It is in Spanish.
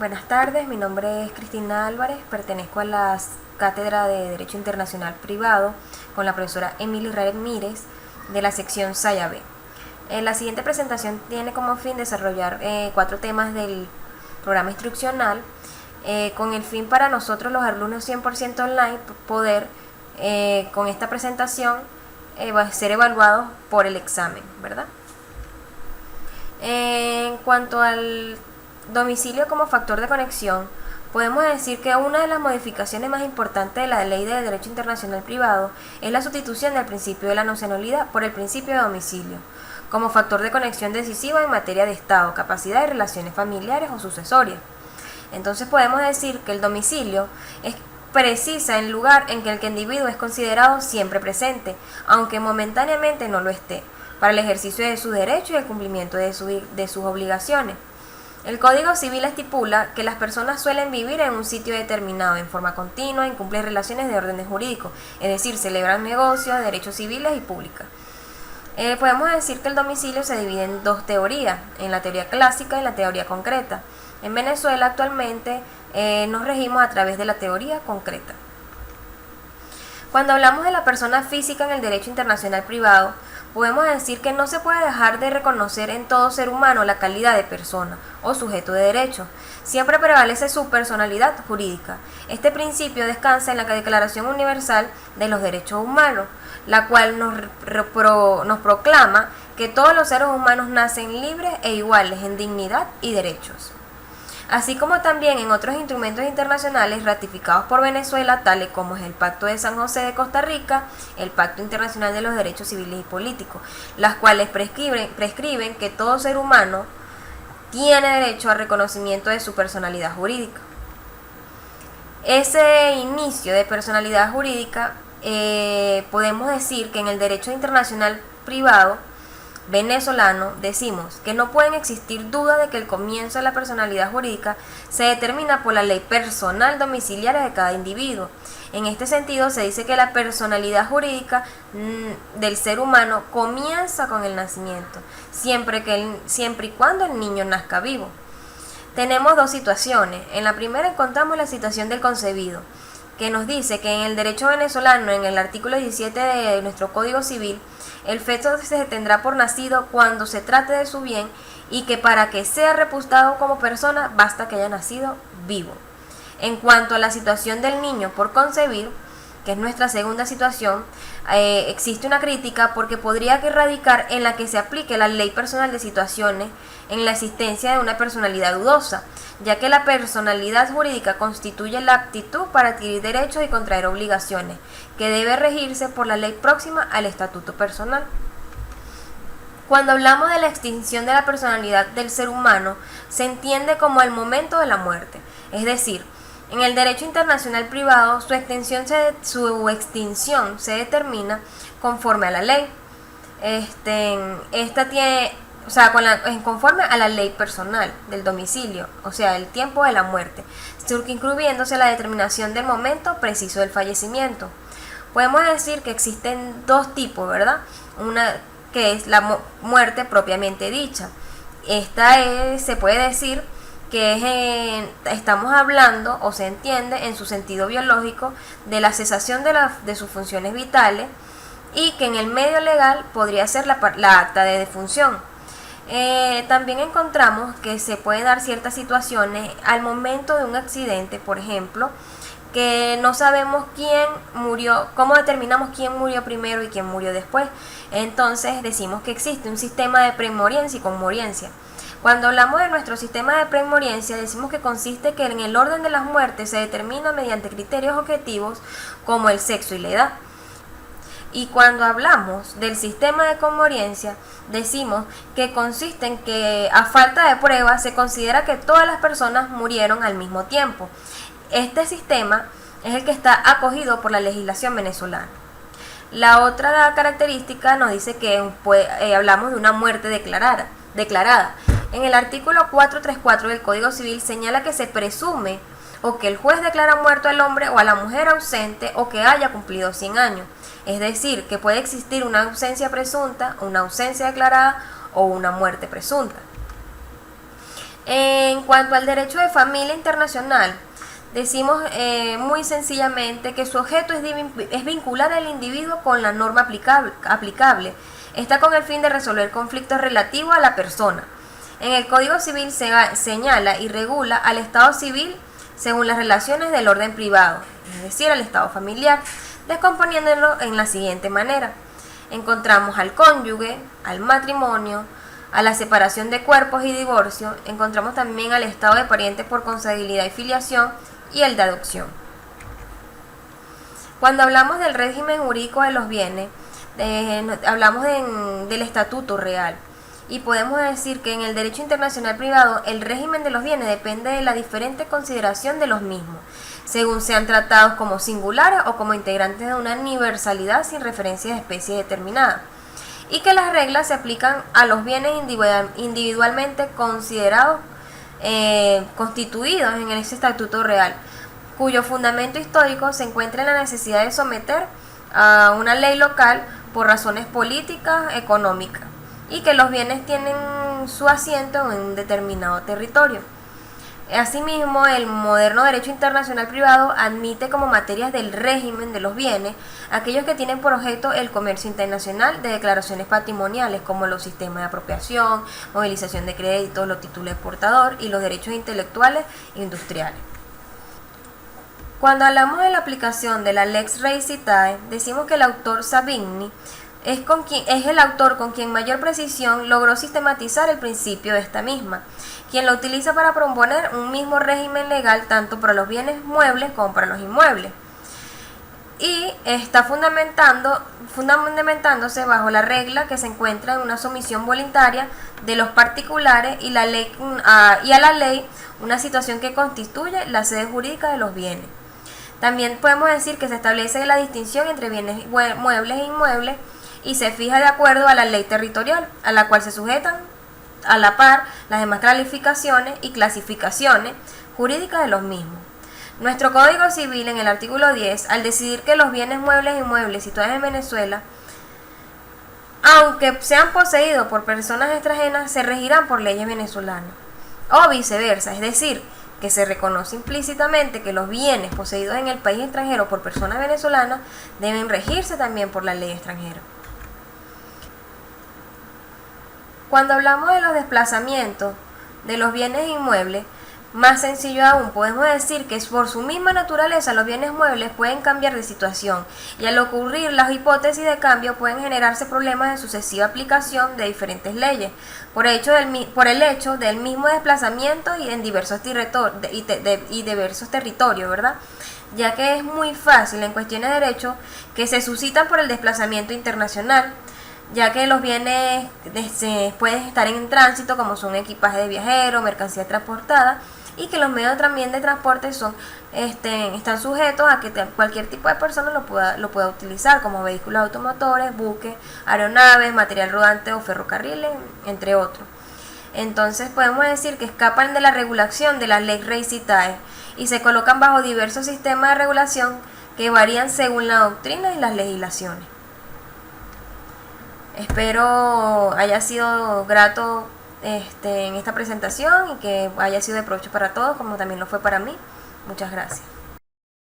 Buenas tardes, mi nombre es Cristina Álvarez, pertenezco a la Cátedra de Derecho Internacional Privado con la profesora Emily Ramírez de la sección Saya B. La siguiente presentación tiene como fin desarrollar 4 temas del programa instruccional con el fin para nosotros los alumnos 100% online poder con esta presentación ser evaluados por el examen, ¿verdad? En cuanto al domicilio como factor de conexión, podemos decir que una de las modificaciones más importantes de la Ley de Derecho Internacional Privado es la sustitución del principio de la nacionalidad por el principio de domicilio, como factor de conexión decisivo en materia de Estado, capacidad y relaciones familiares o sucesorias. Entonces podemos decir que el domicilio es precisa el lugar en que el individuo es considerado siempre presente, aunque momentáneamente no lo esté, para el ejercicio de sus derechos y el cumplimiento de sus obligaciones. El Código Civil estipula que las personas suelen vivir en un sitio determinado en forma continua, incumplen relaciones de orden jurídico, es decir, celebran negocios, derechos civiles y públicos. Podemos decir que el domicilio se divide en 2 teorías, en la teoría clásica y la teoría concreta. En Venezuela actualmente nos regimos a través de la teoría concreta. Cuando hablamos de la persona física en el derecho internacional privado, podemos decir que no se puede dejar de reconocer en todo ser humano la calidad de persona o sujeto de derecho. Siempre prevalece su personalidad jurídica. Este principio descansa en la Declaración Universal de los Derechos Humanos, la cual nos proclama que todos los seres humanos nacen libres e iguales en dignidad y derechos, así como también en otros instrumentos internacionales ratificados por Venezuela, tales como es el Pacto de San José de Costa Rica, el Pacto Internacional de los Derechos Civiles y Políticos, las cuales prescriben que todo ser humano tiene derecho al reconocimiento de su personalidad jurídica. Ese inicio de personalidad jurídica podemos decir que en el derecho internacional privado venezolano decimos que no pueden existir dudas de que el comienzo de la personalidad jurídica se determina por la ley personal domiciliaria de cada individuo. En este sentido se dice que la personalidad jurídica del ser humano comienza con el nacimiento, siempre y cuando el niño nazca vivo. Tenemos 2 situaciones. En la primera encontramos la situación del concebido, que nos dice que en el derecho venezolano, en el artículo 17 de nuestro Código Civil, el feto se tendrá por nacido cuando se trate de su bien y que para que sea reputado como persona basta que haya nacido vivo. En cuanto a la situación del niño por concebir, que es nuestra segunda situación, existe una crítica porque podría radicar en la que se aplique la ley personal de situaciones en la existencia de una personalidad dudosa, ya que la personalidad jurídica constituye la aptitud para adquirir derechos y contraer obligaciones, que debe regirse por la ley próxima al estatuto personal. Cuando hablamos de la extinción de la personalidad del ser humano, se entiende como el momento de la muerte, es decir, en el derecho internacional privado, su extinción se determina conforme a la ley. Conforme a la ley personal del domicilio, o sea, el tiempo de la muerte, incluyéndose la determinación del momento preciso del fallecimiento. Podemos decir que existen 2 tipos, ¿verdad? Una que es la muerte propiamente dicha. Se puede decir que estamos hablando, o se entiende en su sentido biológico, de la cesación de sus funciones vitales, y que en el medio legal podría ser la acta de defunción. También encontramos que se pueden dar ciertas situaciones al momento de un accidente, por ejemplo, que no sabemos quién murió, cómo determinamos quién murió primero y quién murió después. Entonces decimos que existe un sistema de premoriencia y conmoriencia. Cuando hablamos de nuestro sistema de premoriencia, decimos que consiste que en el orden de las muertes se determina mediante criterios objetivos como el sexo y la edad. Y cuando hablamos del sistema de conmoriencia, decimos que consiste en que a falta de pruebas se considera que todas las personas murieron al mismo tiempo. Este sistema es el que está acogido por la legislación venezolana. La otra característica nos dice que hablamos de una muerte declarada. En el artículo 434 del Código Civil señala que se presume o que el juez declara muerto al hombre o a la mujer ausente o que haya cumplido 100 años. Es decir, que puede existir una ausencia presunta, una ausencia declarada o una muerte presunta. En cuanto al derecho de familia internacional, decimos muy sencillamente que su objeto es vincular al individuo con la norma aplicable. Está con el fin de resolver conflictos relativos a la persona. En el Código Civil se señala y regula al Estado civil según las relaciones del orden privado, es decir, al Estado familiar, descomponiéndolo en la siguiente manera. Encontramos al cónyuge, al matrimonio, a la separación de cuerpos y divorcio, encontramos también al estado de parientes por consanguinidad y filiación y el de adopción. Cuando hablamos del régimen jurídico de los bienes, hablamos del estatuto real. Y podemos decir que en el derecho internacional privado el régimen de los bienes depende de la diferente consideración de los mismos, según sean tratados como singulares o como integrantes de una universalidad sin referencia de especie determinada, y que las reglas se aplican a los bienes individualmente considerados constituidos en ese estatuto real, cuyo fundamento histórico se encuentra en la necesidad de someter a una ley local por razones políticas, económicas, y que los bienes tienen su asiento en un determinado territorio. Asimismo, el moderno derecho internacional privado admite como materias del régimen de los bienes aquellos que tienen por objeto el comercio internacional de declaraciones patrimoniales, como los sistemas de apropiación, movilización de créditos, los títulos de exportador y los derechos intelectuales e industriales. Cuando hablamos de la aplicación de la Lex Rei Citae, decimos que el autor Savigny es el autor con quien mayor precisión logró sistematizar el principio de esta misma, quien lo utiliza para proponer un mismo régimen legal tanto para los bienes muebles como para los inmuebles, y está fundamentándose bajo la regla que se encuentra en una sumisión voluntaria de los particulares y a la ley, una situación que constituye la sede jurídica de los bienes. También podemos decir que se establece la distinción entre bienes muebles e inmuebles y se fija de acuerdo a la ley territorial, a la cual se sujetan a la par las demás calificaciones y clasificaciones jurídicas de los mismos. Nuestro Código Civil, en el artículo 10, al decidir que los bienes muebles e inmuebles situados en Venezuela, aunque sean poseídos por personas extranjeras, se regirán por leyes venezolanas, o viceversa, es decir, que se reconoce implícitamente que los bienes poseídos en el país extranjero por personas venezolanas deben regirse también por la ley extranjera. Cuando hablamos de los desplazamientos de los bienes inmuebles, más sencillo aún, podemos decir que por su misma naturaleza los bienes muebles pueden cambiar de situación, y al ocurrir las hipótesis de cambio pueden generarse problemas de sucesiva aplicación de diferentes leyes, por el hecho del mismo desplazamiento y en diversos territorios, ¿verdad? Ya que es muy fácil en cuestiones de derecho que se suscitan por el desplazamiento internacional, ya que los bienes pueden estar en tránsito, como son equipaje de viajeros, mercancía transportada, y que los medios también de transporte están sujetos a que cualquier tipo de persona lo pueda utilizar, como vehículos automotores, buques, aeronaves, material rodante o ferrocarriles, entre otros. Entonces podemos decir que escapan de la regulación de la Lex Rei Citae y se colocan bajo diversos sistemas de regulación que varían según la doctrina y las legislaciones. Espero haya sido grato en esta presentación y que haya sido de provecho para todos, como también lo fue para mí. Muchas gracias.